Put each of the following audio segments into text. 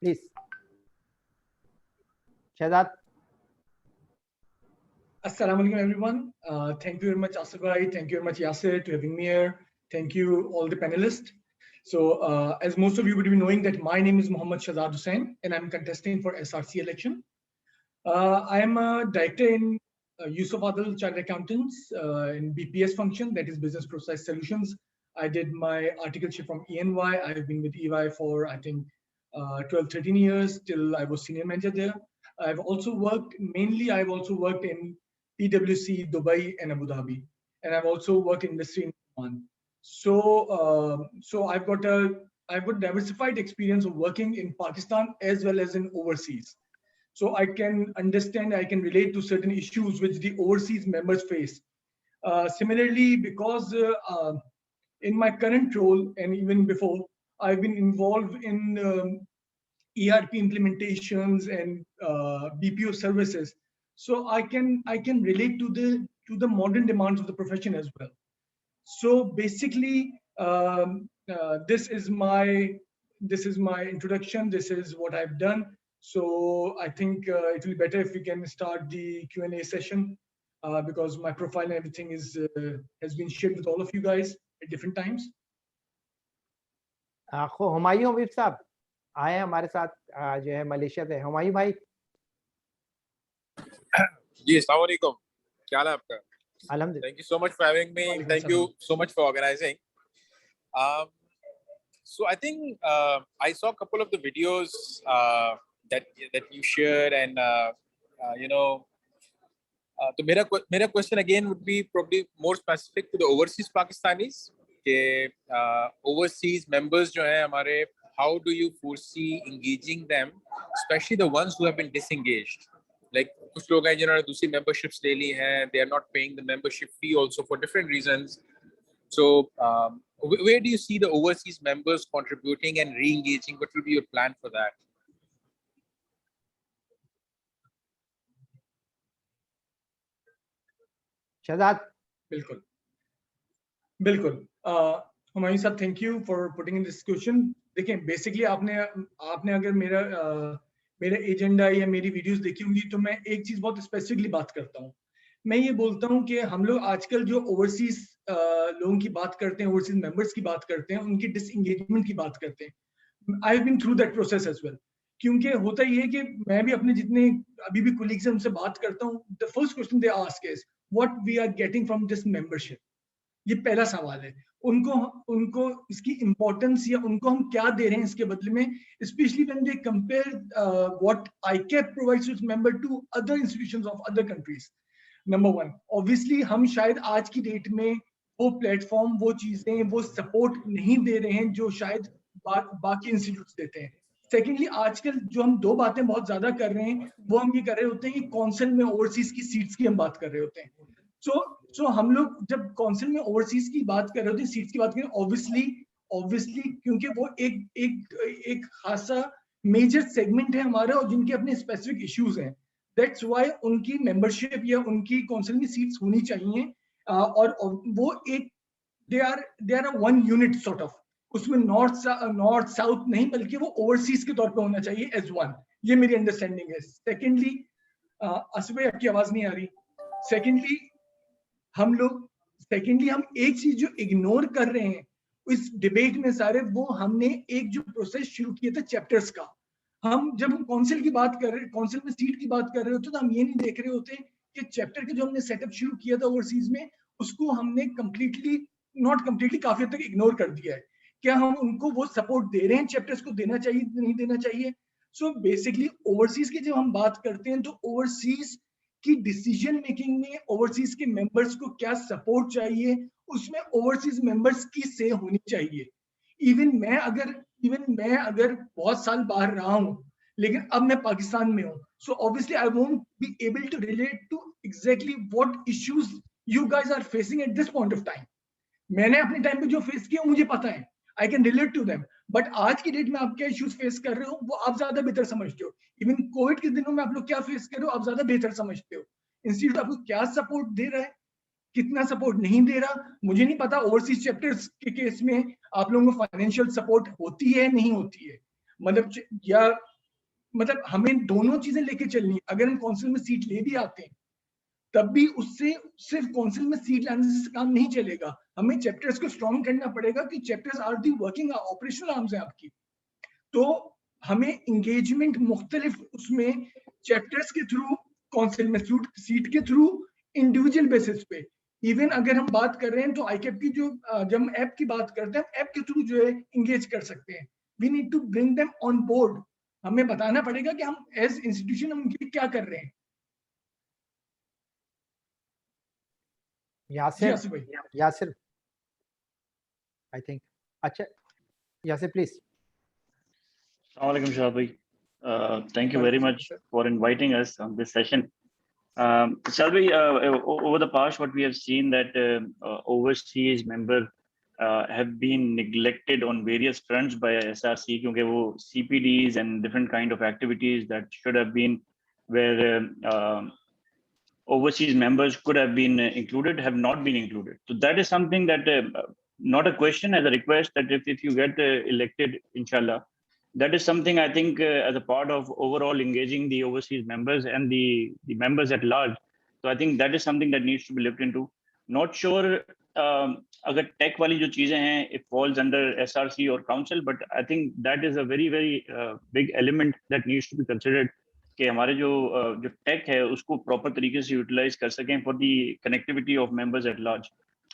Please Shahzad. Assalamualaikum everyone. Thank you very much Asif bhai, thank you very much Yasir to having me here. Thank you all the panelists. So as most of you would be knowing that my name is Mohammad Shahzad Hussain and I'm contesting for SRC election. I am a director in Yusuf Adil Chartered Accountants in BPS function, that is Business Process Solutions. I did my articleship from ENY. I've been with EY for I think 12-13 years till I was senior manager there. I've also worked in PwC, Dubai and Abu Dhabi, and I've also worked in industry in Oman. So I've got a diversified experience of working in Pakistan as well as in overseas. So I can understand, I can relate to certain issues which the overseas members face. Similarly, because in my current role and even before, I've been involved in ERP implementations and BPO services. So I can relate to the modern demands of the profession as well. So basically, this is my introduction. This is what I've done. So I think it will be better if we can start the Q&A session because my profile and everything has been shared with all of you guys at different times. Humayun Habib साहब आए हैं हमारे साथ जो है Malaysia से. हुमायूं भाई. जी अस्सलाम वालेकुम, क्या हाल है आपका? Alhamdulillah. Thank you so much for having me. Thank you so much for organizing. So I think I saw a couple of the videos that you shared, and you know, so मेरा question again would be probably more specific to the overseas Pakistanis. के overseas members जो हैं हमारे, how do you foresee engaging them, especially the ones who have been disengaged? Like कुछ लोग हैं जिन्होंने दूसरी memberships ले ली हैं, they are not paying the membership fee also for different reasons. So where do you see the overseas members contributing and re-engaging? What will be your plan for that? Shahzad. बिल्कुल हुमायूं साहब, thank you for putting in this question. देखिए basically आपने अगर मेरा agenda या मेरी videos देखी होंगी तो मैं एक चीज बहुत स्पेसिफिकली बात करता हूँ. मैं ये बोलता हूँ कि हम लोग आजकल जो ओवरसीज लोगों की बात करते हैं, ओवरसीज मेंबर्स की बात करते हैं, उनकी डिसएंगेजमेंट की बात करते हैं. I have been through that process as well. क्योंकि होता ये है कि मैं भी अपने जितने अभी भी कोलीग्स हैं उनसे बात करता हूँ. The first question they ask is what we are getting from this membership. ये पहला सवाल है. उनको इसकी इंपॉर्टेंस या उनको हम क्या दे रहे हैं इसके बदले में, specially when they compare what ICAP provides to member to other institutions of other countries. Number one, obviously हम शायद आज की डेट में वो प्लेटफॉर्म, वो चीजें, वो सपोर्ट नहीं दे रहे हैं जो शायद बाकी इंस्टीट्यूट्स देते हैं. सेकेंडली, आजकल जो हम दो बातें बहुत ज्यादा कर रहे हैं वो हम ये कर रहे होते हैं कि काउंसिल में ओवरसीज की सीट्स की हम बात कर रहे होते हैं. सो हम लोग जब काउंसिल में ओवरसीज की बात कर रहे होते हैं, सीट्स की बात करें, ऑब्वियसली क्योंकि वो एक खासा मेजर सेगमेंट है हमारा और जिनके अपने स्पेसिफिक इश्यूज हैं. दैट्स व्हाई उनकी मेंबरशिप या उनकी काउंसिल में सीट्स होनी चाहिए. और वो एक they are a one unit sort of. उसमें नॉर्थ साउथ नहीं, बल्कि वो ओवरसीज के तौर पे होना चाहिए एज वन. ये मेरी अंडरस्टैंडिंग है. सेकेंडली, आसिफ भाई आपकी आवाज नहीं आ रही. सेकेंडली हम एक चीज जो इग्नोर कर रहे हैं इस डिबेट में सारे, वो हमने एक जो प्रोसेस शुरू किया था चैप्टर्स का. जब हम काउंसिल की बात कर रहे, काउंसिल में सीट की बात कर रहे होते तो हम ये नहीं देख रहे होते कि चैप्टर के जो हमने सेटअप शुरू किया था ओवरसीज में, उसको हमने नॉट कंप्लीटली काफी हद तक इग्नोर कर दिया है. क्या हम उनको वो सपोर्ट दे रहे हैं चैप्टर्स को, देना चाहिए नहीं देना चाहिए? सो बेसिकली ओवरसीज की जब हम बात करते हैं तो ओवरसीज की डिसीजन मेकिंग में ओवरसीज के मेंबर्स को क्या सपोर्ट चाहिए, उसमें ओवरसीज मेंबर्स की से होनी चाहिए. इवन मैं अगर बहुत साल बाहर रहा हूं, लेकिन अब मैं पाकिस्तान में हूं, so obviously I won't be able to relate to exactly what issues you guys are facing at this point of time. मैंने अपने टाइम पे जो फेस किया मुझे पता है, I can relate to them. But आज की डेट में आप क्या इश्यूज फेस कर रहे हो वो आप ज्यादा बेहतर समझते हो. इवन कोविड के दिनों में आप लोग क्या फेस कर रहे हो आप ज्यादा बेहतर समझते हो. इंस्टीट्यूट आपको क्या सपोर्ट दे रहा है, कितना सपोर्ट नहीं दे रहा, मुझे नहीं पता. ओवरसीज चैप्टर्स के केस में आप लोगों को फाइनेंशियल सपोर्ट होती है नहीं होती है, मतलब या मतलब हमें दोनों चीजें लेके चलनी है। अगर हम काउंसिल में सीट ले भी आते हैं तब भी उससे सिर्फ काउंसिल में सीट लाने से काम नहीं चलेगा, हमें चैप्टर्स को स्ट्रॉन्ग करना पड़ेगा कि chapters are the working operational arms हैं आपकी। तो हमें इंगेजमेंट मुख्तलिफ उसमें चैप्टर्स के थ्रू, काउंसिल में सीट के थ्रू, इंडिविजुअल बेसिस पे। इवन अगर हम बात कर रहे हैं तो आईकेप की जो जब हम ऐप की बात करते हैं, ऐप के थ्रू जो है इंगेज कर सकते हैं। We need to bring them on board. हमें बताना पड़ेगा कि हम एज इंस्टीट्यूशन हम उनके लिए क्या कर रहे हैं। जी यासिर, आसिफ भाई। यासिर, आई थिंक, अच्छा Yasir please. Assalamualaikum Shahab bhai. Thank you very much for inviting us on this session. Shahab bhai, over the past, what we have seen that overseas members have been neglected on various fronts by SRC, क्योंकि वो CPDs and different kind of activities that should have been where overseas members could have been included have not been included. So that is something that not a question, as a request that if you get elected, inshallah, that is something I think as a part of overall engaging the overseas members and the members at large. So I think that is something that needs to be looked into. Not sure agar tech wali jo cheezein hain, it falls under SRC or council, but I think that is a very, very big element that needs to be considered. कि हमारे जो take है उसको proper तरीके से utilise कर सकें for the connectivity of members at large.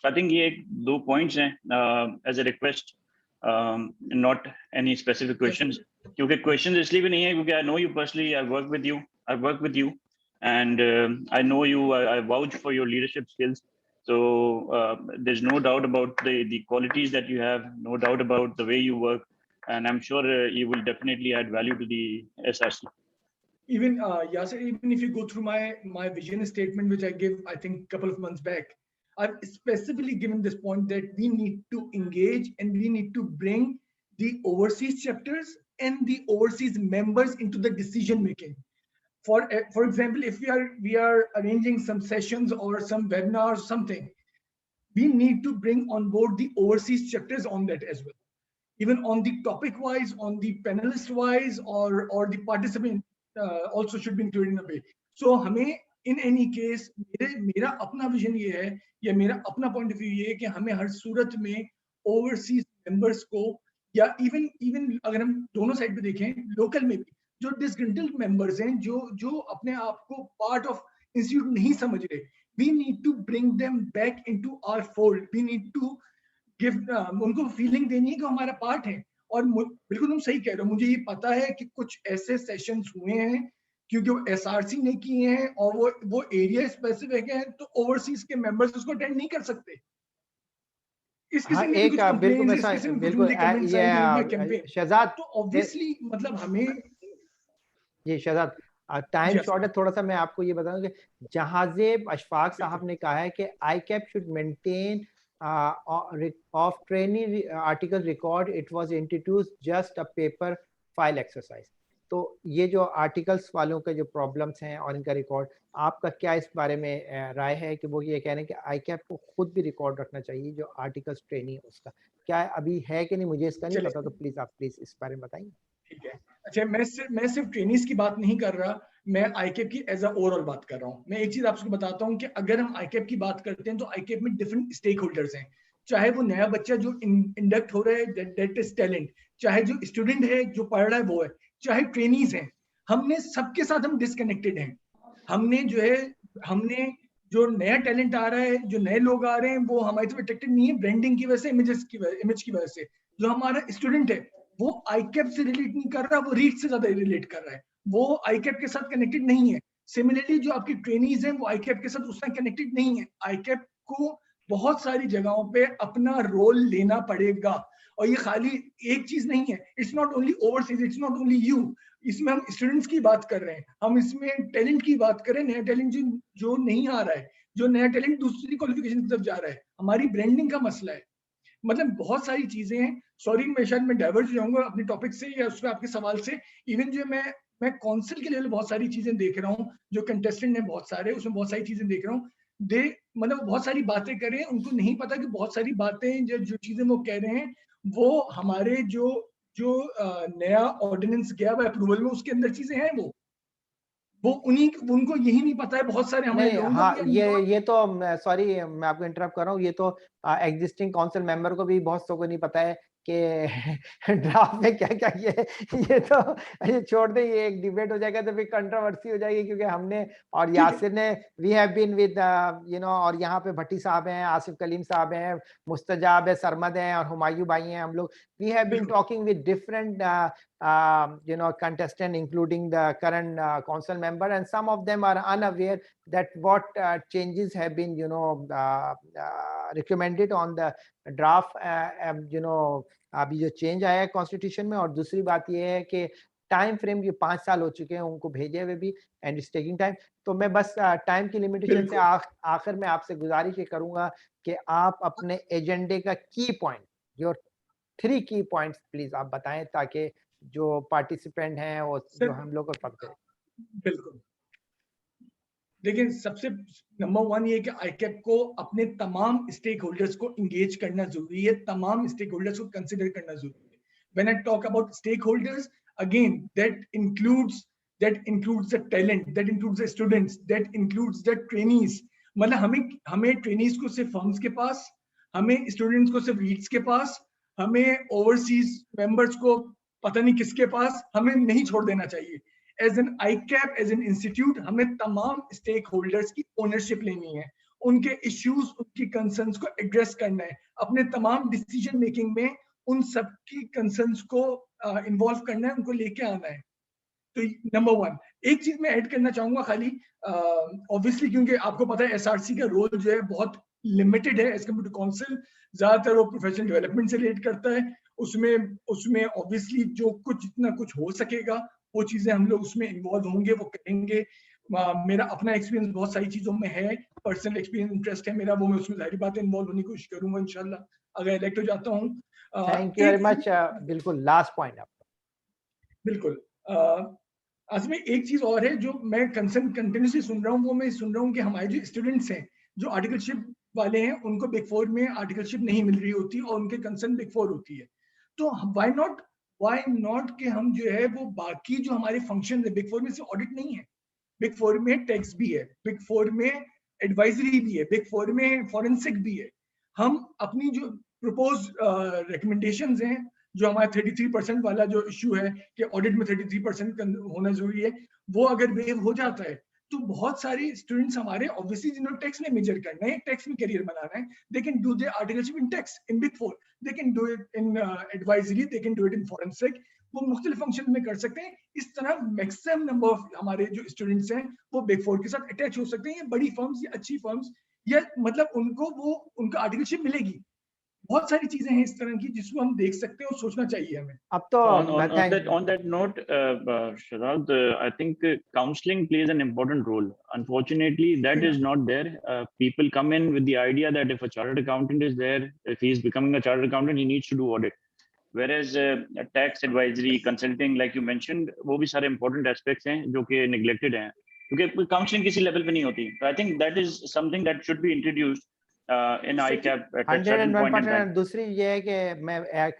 I think ये 2 पॉइंट्स हैं as a request, not any specific questions, क्योंकि क्वेश्चंस इसलिए भी नहीं है क्योंकि I know you personally, I work with you and I know you, I vouch for your leadership skills, so there's no doubt about the qualities that you have, no doubt about the way you work, and I'm sure you will definitely add value to the SRC. Even Yasir, even if you go through my vision statement, which I gave, I think, a couple of months back, I've specifically given this point that we need to engage and we need to bring the overseas chapters and the overseas members into the decision making. For example, if we are arranging some sessions or some webinars, something, we need to bring on board the overseas chapters on that as well, even on the topic wise, on the panelist wise, or the participant also should be included in a way. So हमें in any case, मेरा अपना vision ये है या मेरा अपना point of view ये है कि हमें हर सूरत में ओवरसीज मेंबर्स को, या इवन अगर हम दोनों साइड पे देखें, लोकल में भी जो डिसग्रंटल्ड मेंबर्स हैं, जो अपने आप को पार्ट ऑफ इंस्टीट्यूट नहीं समझ रहे, we need to bring them back into our fold. We need to give, उनको फीलिंग देनी है कि हमारा पार्ट है। और बिल्कुल तुम सही कह रहे हो, मुझे ये पता है कि कुछ ऐसे सेशंस हुए हैं क्योंकि वो एसआरसी ने किए हैं और वो एरिया स्पेसिफिक है, तो ओवरसीज के मेंबर्स उसको अटेंड नहीं कर सकते। इस किस्म की कुछ कंप्लेंट्स, इस किस्म की कुछ कमेंट्स आए ड्यूरिंग कैंपेन। शहजाद, तो ऑब्वियसली मतलब हमें ये शहजाद टाइम शॉर्ट है थोड़ा सा, मैं आपको ये बताऊं कि जहाजेब अशफाक साहब ने कहा है कि ICAP should maintain of training article record, it was introduced just a paper file exercise. तो ये जो आर्टिकल्स वालों के जो प्रॉब्लम्स हैं और इनका रिकॉर्ड, आपका क्या इस बारे में राय है कि वो ये कह रहे हैं कि आईकैप को खुद भी रिकॉर्ड रखना चाहिए जो आर्टिकल्स ट्रेनिंग उसका, क्या अभी है कि नहीं, मुझे इसका नहीं पता, तो प्लीज इस बारे में बताइए। ठीक है, अच्छा, मैं सिर्फ ट्रेनिंग्स की बात नहीं कर रहा, मैं आईकैप की एज अ ओवरऑल बात कर रहा हूँ। मैं एक चीज आपको बताता हूँ कि अगर हम आईकैप की बात करते हैं तो आईकैप में डिफरेंट स्टेक होल्डर्स हैं। चाहे वो नया बच्चा जो इंडक्ट हो रहा है, दैट इज टैलेंट, चाहे जो स्टूडेंट है जो पढ़ रहा है वो है, चाहे ट्रेनीज हैं, हमने सबके साथ हम डिसकनेक्टेड हैं। हमने जो नया टैलेंट आ रहा है, जो नए लोग आ रहे हैं, वो हमारी तरफ अट्रैक्टेड नहीं है ब्रांडिंग की वजह से, इमेज की वजह से। जो हमारा स्टूडेंट है वो आईकैप से रिलेट नहीं कर रहा, वो रीड से ज्यादा रिलेट कर रहा है, वो आईकैप के साथ कनेक्टेड नहीं है। सिमिलरली जो आपकी ट्रेनीज हैं वो आईकैप के साथ उतना कनेक्टेड नहीं है। आईकैप को बहुत सारी जगहों पे अपना रोल लेना पड़ेगा, और ये खाली एक चीज नहीं है। It's not only overseas, it's not only you. इसमें हम स्टूडेंट्स की बात कर रहे हैं, हम इसमें टैलेंट की बात कर रहे हैं, नया टैलेंट जो नहीं आ रहा है, जो नया टैलेंट दूसरी क्वालिफिकेशन की तरफ जा रहा है, हमारी ब्रांडिंग का मसला है। मतलब बहुत सारी चीजें हैं। सॉरी, मैं शायद डाइवर्ट हो जाऊंगा अपने टॉपिक से या उसमें आपके सवाल से। इवन जो मैं काउंसिल के लेवल बहुत सारी चीजें देख रहा हूँ, जो कंटेस्टेंट हैं बहुत सारे, उसमें बहुत सारी चीजें देख रहा हूँ। मतलब बहुत सारी बातें कर रहे हैं, उनको नहीं पता कि बहुत सारी बातें जो चीजें वो कह रहे हैं वो हमारे जो जो नया ऑर्डिनेंस गया हुआ अप्रूवल में, उसके अंदर चीजें हैं वो उन्हीं, उनको यही नहीं पता है, बहुत सारे हमारे लोगों हाँ, को ये तो सॉरी मैं आपको इंटरप्ट कर रहा हूँ, ये तो एग्जिस्टिंग काउंसिल मेंबर को भी बहुत को नहीं पता है कि ड्राफ्ट में क्या क्या ये तो ये छोड़ दे, ये एक डिबेट हो जाएगा तो फिर कंट्रोवर्सी हो जाएगी, क्योंकि हमने और यासिर ने we have been with you know, और यहाँ पे भट्टी साहब हैं, आसिफ कलीम साहब हैं, मुस्तजाब है, सरमद हैं और हुमायूं भाई हैं, हम लोग we have been talking with different you know, contestant, including the current council member, and some of them are unaware that what changes have been, you know, recommended on the draft, you know, अभी जो change आया है constitution में। और दूसरी बात ये है कि टाइम फ्रेम ये 5 साल हो चुके हैं उनको भेजे हुए भी, एंड इट्स टेकिंग टाइम। तो मैं बस टाइम की लिमिटेशन से आखिर में आपसे गुजारिश ये करूंगा कि आप अपने एजेंडे का की पॉइंट, योर 3 की पॉइंट्स प्लीज आप बताएं, ताकि जो पार्टिसिपेंट हैं वो जो हम लोग को पकड़े। बिल्कुल, देखिए सबसे नंबर 1 ये कि आईकैप को अपने तमाम स्टेक होल्डर्स को इंगेज करना जरूरी है, तमाम स्टेक होल्डर्स को कंसिडर करना जरूरी है। When I talk about stakeholders, again that includes the talent, that includes the students, that includes the trainees. मतलब हमें ट्रेनीज को सिर्फ फर्म्स के पास, हमें स्टूडेंट्स को सिर्फ रीड्स के पास, हमें ओवरसीज मेंबर्स को पता नहीं किसके पास, हमें नहीं छोड़ देना चाहिए। As an ICAP, as an institute, हमें तमाम स्टेक होल्डर्स की ओनरशिप लेनी है, उनके इश्यूज, उनकी कंसर्न्स को एड्रेस करना है, अपने तमाम डिसीजन मेकिंग में उन सबकी कंसर्न्स को इन्वॉल्व करना है, उनको लेके आना है। तो नंबर 1 एक चीज मैं ऐड करना चाहूंगा खाली, ऑब्वियसली क्योंकि आपको पता है एसआरसी का रोल जो है बहुत लिमिटेड है एज कम्पेयर टू काउंसिल, ज्यादातर वो प्रोफेशनल डेवलपमेंट से रिलेट करता है, उसमें ऑब्वियसली जो कुछ जितना कुछ हो सकेगा वो चीजें हम लोग उसमें इन्वॉल्व होंगे, वो करेंगे। मेरा अपना एक्सपीरियंस बहुत सारी चीजों में है, पर्सनल एक्सपीरियंस, इंटरेस्ट है मेरा, वो मैं उसमें जाहिर बात है इन्वॉल्व होने की कोशिश करूंगा इंशाल्लाह अगर इलेक्ट हो जाता हूँ। Thank you very much. बिल्कुल लास्ट पॉइंट आपका। बिल्कुल, आज में एक चीज और है जो मैं कंसर्न कंटिन्यूसली सुन रहा हूँ, वो मैं सुन रहा हूँ कि हमारे जो स्टूडेंट्स हैं, जो आर्टिकलशिप वाले हैं, उनको बिग 4 में आर्टिकलशिप नहीं मिल रही होती और उनके कंसर्न बिग 4 होती है। तो व्हाई नॉट कि हम जो है वो बाकी जो हमारे फंक्शन है, बिग 4 में से ऑडिट नहीं है, बिग 4 में टैक्स भी है, बिग 4 में एडवाइजरी भी है, बिग 4 में फॉरेंसिक भी है। हम अपनी जो प्रपोज रिकमेंडेशंस हैं, जो हमारा 33% वाला जो इश्यू है कि ऑडिट में 33% होना जरूरी है, वो अगर वेव हो जाता है तो बहुत सारे स्टूडेंट्स हमारे ऑब्वियसली जिन्होंने टैक्स में मेजर करना है, टैक्स में करियर बनाना है, they can do their articleship in tax in big 4, they can do it in advisory, they can do it in forensic, वो मुख्तलिफ फंक्शन में कर सकते हैं। इस तरह मैक्सिमम नंबर ऑफ हमारे जो स्टूडेंट्स हैं वो बिग 4 के साथ अटैच हो सकते हैं, बड़ी फर्म्स या अच्छी फर्म्स, या मतलब उनको वो उनका आर्टिकलशिप मिलेगी। बहुत सारी चीजें हैं इस तरह की जिसको हम देख सकते हैं और सोचना चाहिए हमें। अब तो on that note, Shahzad, I think counseling plays an important role. Unfortunately, that is not there. People come in with the idea that if a chartered accountant is there, if he is becoming a chartered accountant, he needs to do audit. Whereas tax advisory, consulting, like you mentioned, वो भी सारे important aspects हैं जो कि neglected हैं, क्योंकि counseling किसी level पे नहीं होती. So I think that is something that should be introduced in ICAP at a certain point in time. दूसरी ये है कि मैं एक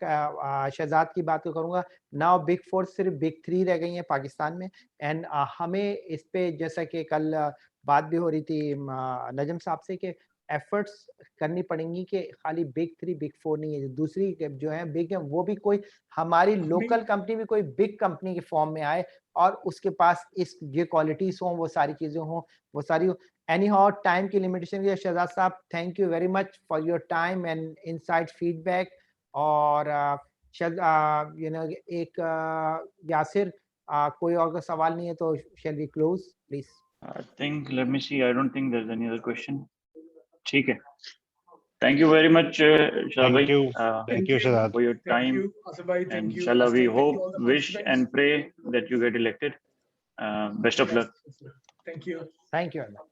शहजाद की बात को करूंगा, नाउ बिग 4 सिर्फ बिग 3 रह गई हैं पाकिस्तान में, एंड हमें इस पे जैसा कि कल बात भी हो रही थी नजम साहब से कि एफर्ट्स करनी पड़ेंगी कि खाली बिग 3 बिग 4 नहीं है, दूसरी जो है बिग है वो भी कोई हमारी लोकल कंपनी भी कोई बिग कंपनी के फॉर्म में आए और उसके पास इस ये क्वालिटीज हों, वो सारी चीजें हों, वो सारी anyhow टाइम की लिमिटेशन के शहजाद साहब, thank you very much for your time and insight feedback. और यू नो एक यासिर कोई और का सवाल नहीं है तो shall we close please? I think, let me see, I don't think there's any other question. ठीक है, thank you very much Shahzad bhai, thank you Shahzad for your time, and inshallah we hope, wish and pray that you get elected. Best of luck. Thank you very much.